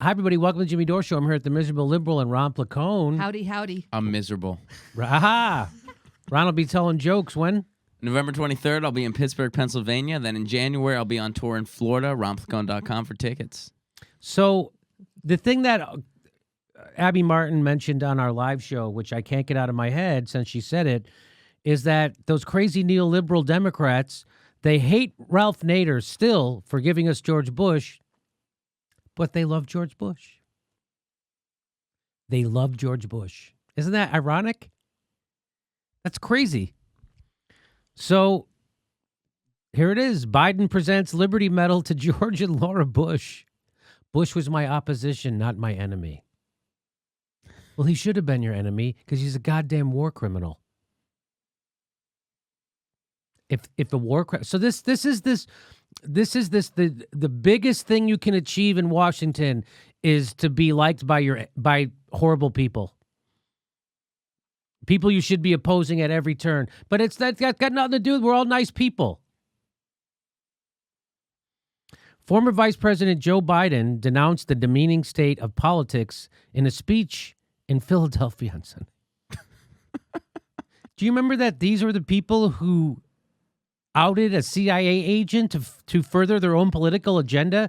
Hi, everybody. Welcome to the Jimmy Dore Show. I'm here at the Miserable Liberal in Ron Placone. Howdy, howdy. I'm miserable. Aha! Ron will be telling jokes when? November 23rd, I'll be in Pittsburgh, Pennsylvania. Then in January, I'll be on tour in Florida, ronplacone.com for tickets. So the thing that Abby Martin mentioned on our live show, which I can't get out of my head since she said it, is that those crazy neoliberal Democrats, they hate Ralph Nader still for giving us George Bush, but they love George Bush. They love George Bush. Isn't that ironic? That's crazy. So here it is. Biden presents Liberty Medal to George and Laura Bush. Bush was my opposition, not my enemy. Well, he should have been your enemy because he's a goddamn war criminal. If a war criminal, so this is the biggest thing you can achieve in Washington is to be liked by horrible people. People you should be opposing at every turn. But that's got nothing to do with, we're all nice people. Former Vice President Joe Biden denounced the demeaning state of politics in a speech in Philadelphia on Sunday. Do you remember that these are the people who outed a CIA agent to further their own political agenda?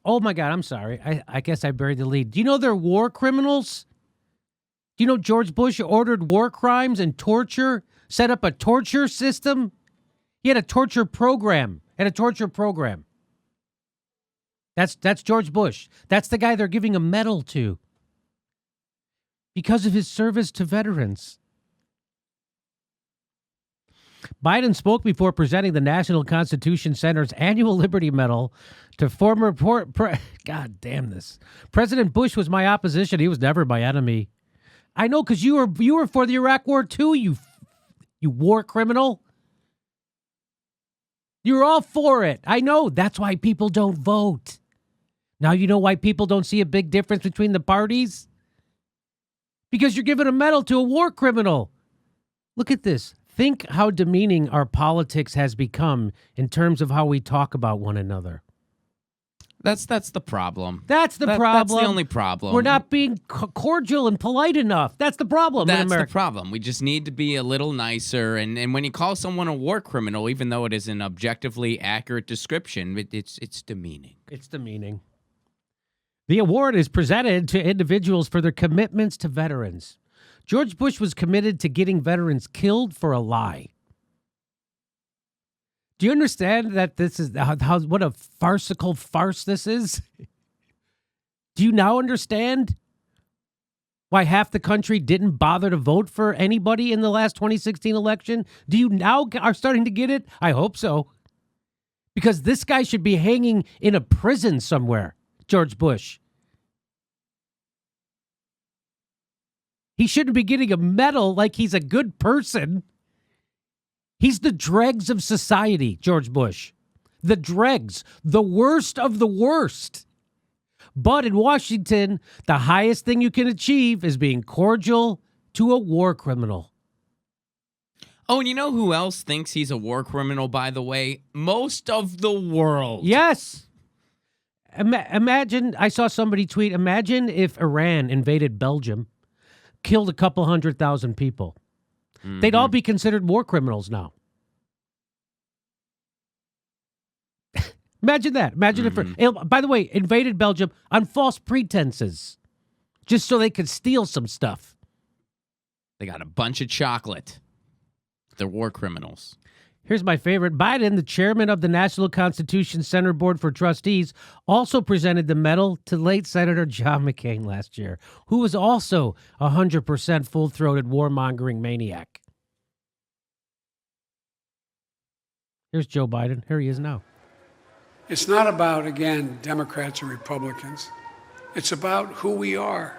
Oh, my God, I'm sorry. I guess I buried the lead. Do you know they're war criminals? Do you know George Bush ordered war crimes and torture, set up a torture system? He had a torture program. That's George Bush. That's the guy they're giving a medal to because of his service to veterans. Biden spoke before presenting the National Constitution Center's annual Liberty Medal to former God damn this. President Bush was my opposition. He was never my enemy. I know, because you were for the Iraq War too, you war criminal. You were all for it. I know. That's why people don't vote. Now you know why people don't see a big difference between the parties? Because you're giving a medal to a war criminal. Look at this. Think how demeaning our politics has become in terms of how we talk about one another. That's the problem. That's the problem. That's the only problem. We're not being cordial and polite enough. That's the problem in That's America. the problem. We just need to be a little nicer. And when you call someone a war criminal, even though it is an objectively accurate description, it's demeaning. It's demeaning. The award is presented to individuals for their commitments to veterans. George Bush was committed to getting veterans killed for a lie. Do you understand that this is what a farcical farce this is? Do you now understand why half the country didn't bother to vote for anybody in the last 2016 election? Do you now are starting to get it? I hope so. Because this guy should be hanging in a prison somewhere, George Bush. He shouldn't be getting a medal like he's a good person. He's the dregs of society, George Bush. The dregs, the worst of the worst. But in Washington, the highest thing you can achieve is being cordial to a war criminal. Oh, and you know who else thinks he's a war criminal, by the way? Most of the world. Yes. Imagine, I saw somebody tweet, imagine if Iran invaded Belgium, killed a couple 100,000 people. Mm-hmm. They'd all be considered war criminals now. Imagine that. Imagine if, by the way, invaded Belgium on false pretenses, just so they could steal some stuff. They got a bunch of chocolate. They're war criminals. Here's my favorite. Biden, the chairman of the National Constitution Center Board for Trustees, also presented the medal to late Senator John McCain last year, who was also a 100% full-throated warmongering maniac. Here's Joe Biden. Here he is now. It's not about, again, Democrats or Republicans. It's about who we are.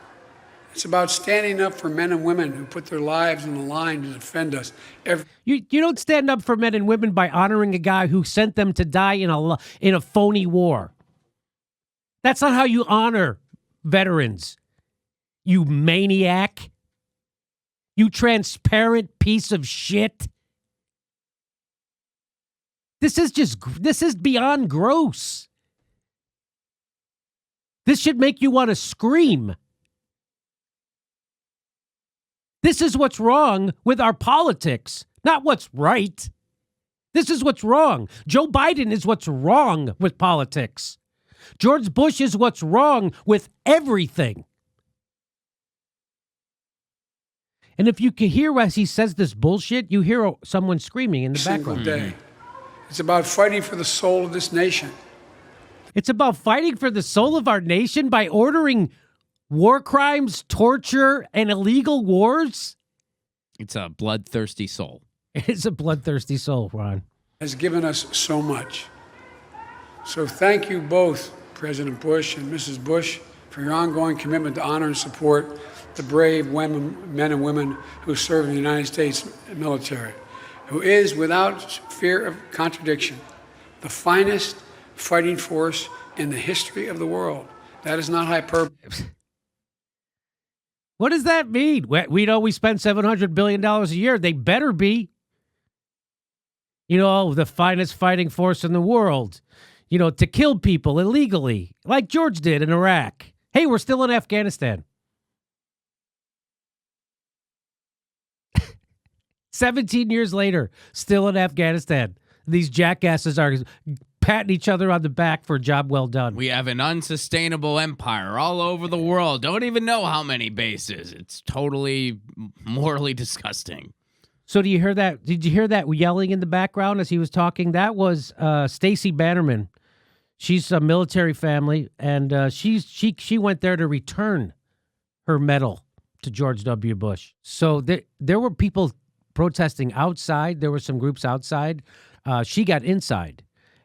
It's about standing up for men and women who put their lives on the line to defend us. You don't stand up for men and women by honoring a guy who sent them to die in a phony war. That's not how you honor veterans, you maniac. You transparent piece of shit. This is beyond gross. This should make you want to scream. This is what's wrong with our politics, not what's right. This is what's wrong. Joe Biden is what's wrong with politics. George Bush is what's wrong with everything. And if you can hear as he says this bullshit, you hear someone screaming in the Single background. day. It's about fighting for the soul of this nation. It's about fighting for the soul of our nation by ordering war crimes, torture, and illegal wars? It's a bloodthirsty soul. It's a bloodthirsty soul, Ron. Has given us so much. So thank you both, President Bush and Mrs. Bush, for your ongoing commitment to honor and support the brave men and women who serve in the United States military, who is, without fear of contradiction, the finest fighting force in the history of the world. That is not hyperbole. What does that mean? We know we spend $700 billion a year. They better be. You know, the finest fighting force in the world. You know, to kill people illegally, like George did in Iraq. Hey, we're still in Afghanistan. 17 years later, still in Afghanistan. These jackasses are patting each other on the back for a job well done. We have an unsustainable empire all over the world. Don't even know how many bases. It's totally morally disgusting. So do you hear that? Did you hear that yelling in the background as he was talking? That was Stacey Bannerman. She's a military family, and she went there to return her medal to George W. Bush. So there were people protesting outside. There were some groups outside. She got inside.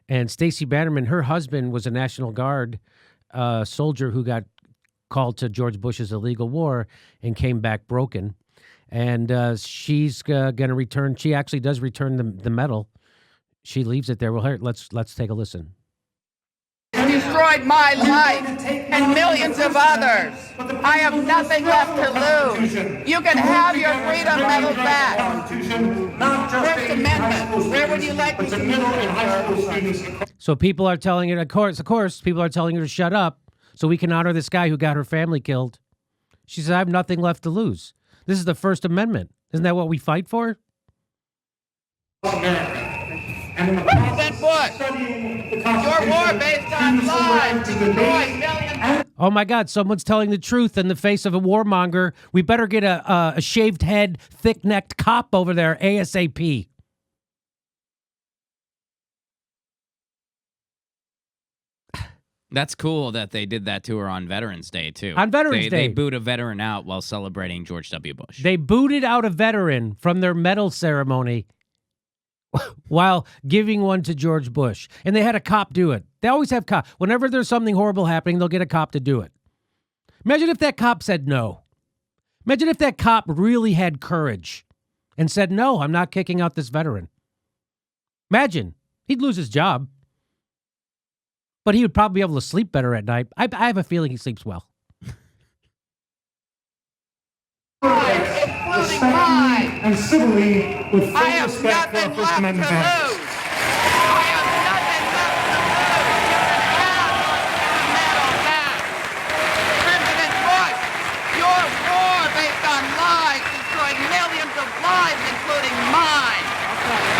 And Stacey Bannerman, her husband was a National Guard soldier who got called to George Bush's illegal war and came back broken. And she's going to return. She actually does return the medal. She leaves it there. Well, let's take a listen. Destroyed my life and millions of others. I have nothing left to lose. You can have your freedom medal back. First Amendment. Where would you like me to use it? So people are telling her, of course, people are telling her to shut up so we can honor this guy who got her family killed. She says, I have nothing left to lose. This is the First Amendment. Isn't that what we fight for? President Bush, your war based on lies destroyed millions. Oh my God, someone's telling the truth in the face of a warmonger. We better get a shaved head, thick-necked cop over there ASAP. That's cool that they did that to her on Veterans Day, too. On Veterans Day. They boot a veteran out while celebrating George W. Bush. They booted out a veteran from their medal ceremony while giving one to George Bush. And they had a cop do it. They always have cops. Whenever there's something horrible happening, they'll get a cop to do it. Imagine if that cop said no. Imagine if that cop really had courage and said, no, I'm not kicking out this veteran. Imagine. He'd lose his job. But he would probably be able to sleep better at night. I have a feeling he sleeps well. Including mine. And civilly, with full I have respect for our nothing First left to Amendment lose. values. I have nothing left to lose. You can have your medal back. President Bush, your war based on lies destroyed millions of lives, including mine.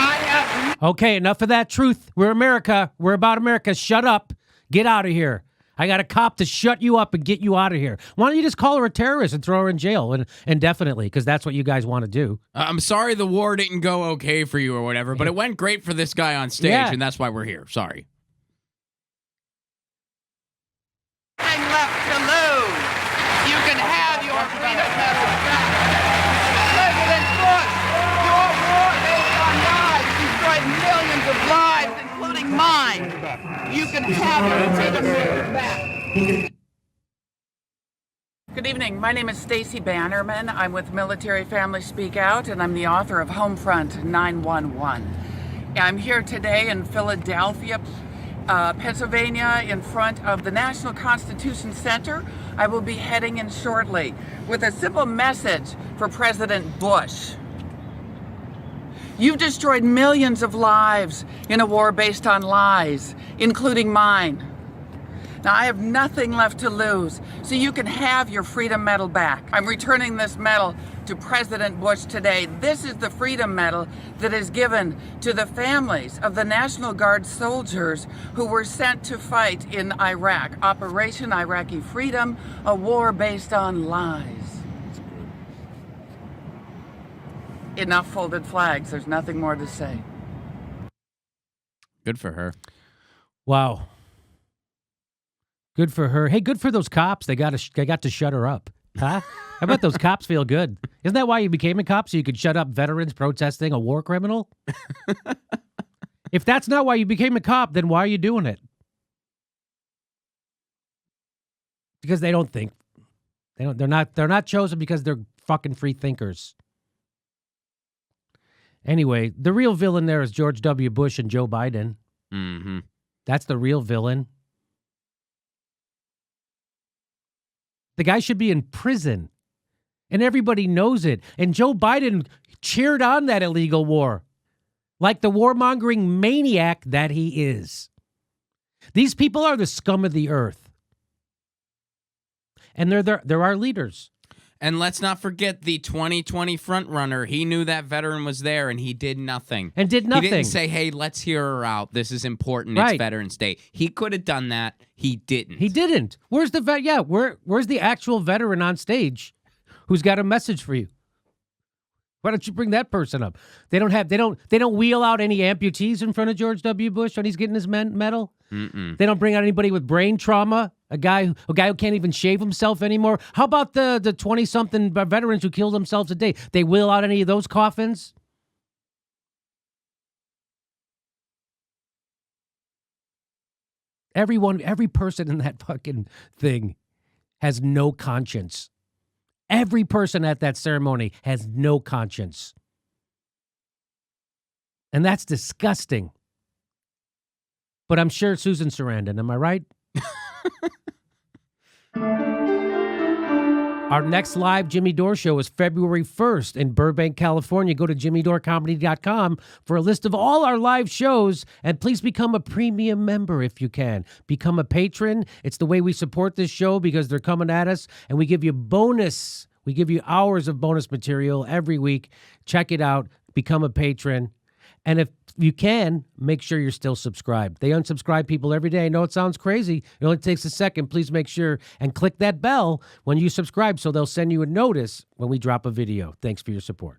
I have Okay, enough of that truth. We're America. We're about America. Shut up. Get out of here. I got a cop to shut you up and get you out of here. Why don't you just call her a terrorist and throw her in jail indefinitely? Because that's what you guys want to do. I'm sorry the war didn't go okay for you or whatever, but it went great for this guy on stage, Yeah. and that's why we're here. Sorry. nothing left to lose. You can have your freedom medal back. President Bush, your war based on lies destroyed millions of lives, including mine. You can have your freedom medal back. Good evening. My name is Stacey Bannerman. I'm with Military Family Speak Out, and I'm the author of Homefront 911. I'm here today in Philadelphia, Pennsylvania, in front of the National Constitution Center. I will be heading in shortly with a simple message for President Bush. You've destroyed millions of lives in a war based on lies, including mine. Now, I have nothing left to lose, so you can have your Freedom Medal back. I'm returning this medal to President Bush today. This is the Freedom Medal that is given to the families of the National Guard soldiers who were sent to fight in Iraq. Operation Iraqi Freedom, a war based on lies. Enough folded flags. There's nothing more to say. Good for her. Wow. Good for her. Hey, good for those cops. They got to shut her up. Huh? I bet those cops feel good. Isn't that why you became a cop? So you could shut up veterans protesting a war criminal? If that's not why you became a cop, then why are you doing it? Because they don't think. They're not chosen because they're fucking free thinkers. Anyway, the real villain there is George W. Bush and Joe Biden. Mm-hmm. That's the real villain. The guy should be in prison, and everybody knows it. And Joe Biden cheered on that illegal war like the warmongering maniac that he is. These people are the scum of the earth, and they're our leaders. And let's not forget the 2020 frontrunner. He knew that veteran was there, and he did nothing. And did nothing. He didn't say, hey, let's hear her out. This is important. Right. It's Veterans Day. He could have done that. He didn't. He didn't. Where's the vet? Yeah, where's the actual veteran on stage who's got a message for you? Why don't you bring that person up? They don't wheel out any amputees in front of George W. Bush when he's getting his medal. Mm-mm. They don't bring out anybody with brain trauma. A guy who can't even shave himself anymore. How about the 20-something veterans who killed themselves a day? They wheel out any of those coffins? Every person in that fucking thing has no conscience. Every person at that ceremony has no conscience. And that's disgusting. But I'm sure Susan Sarandon, am I right? Our next live Jimmy Dore show is February 1st in Burbank, California. Go to jimmydorecomedy.com for a list of all our live shows, and please become a premium member if you can. Become a patron. It's the way we support this show because they're coming at us, and we give you bonus. We give you hours of bonus material every week. Check it out. Become a patron. And if you can, make sure you're still subscribed. They unsubscribe people every day. I know it sounds crazy. It only takes a second. Please make sure and click that bell when you subscribe so they'll send you a notice when we drop a video. Thanks for your support.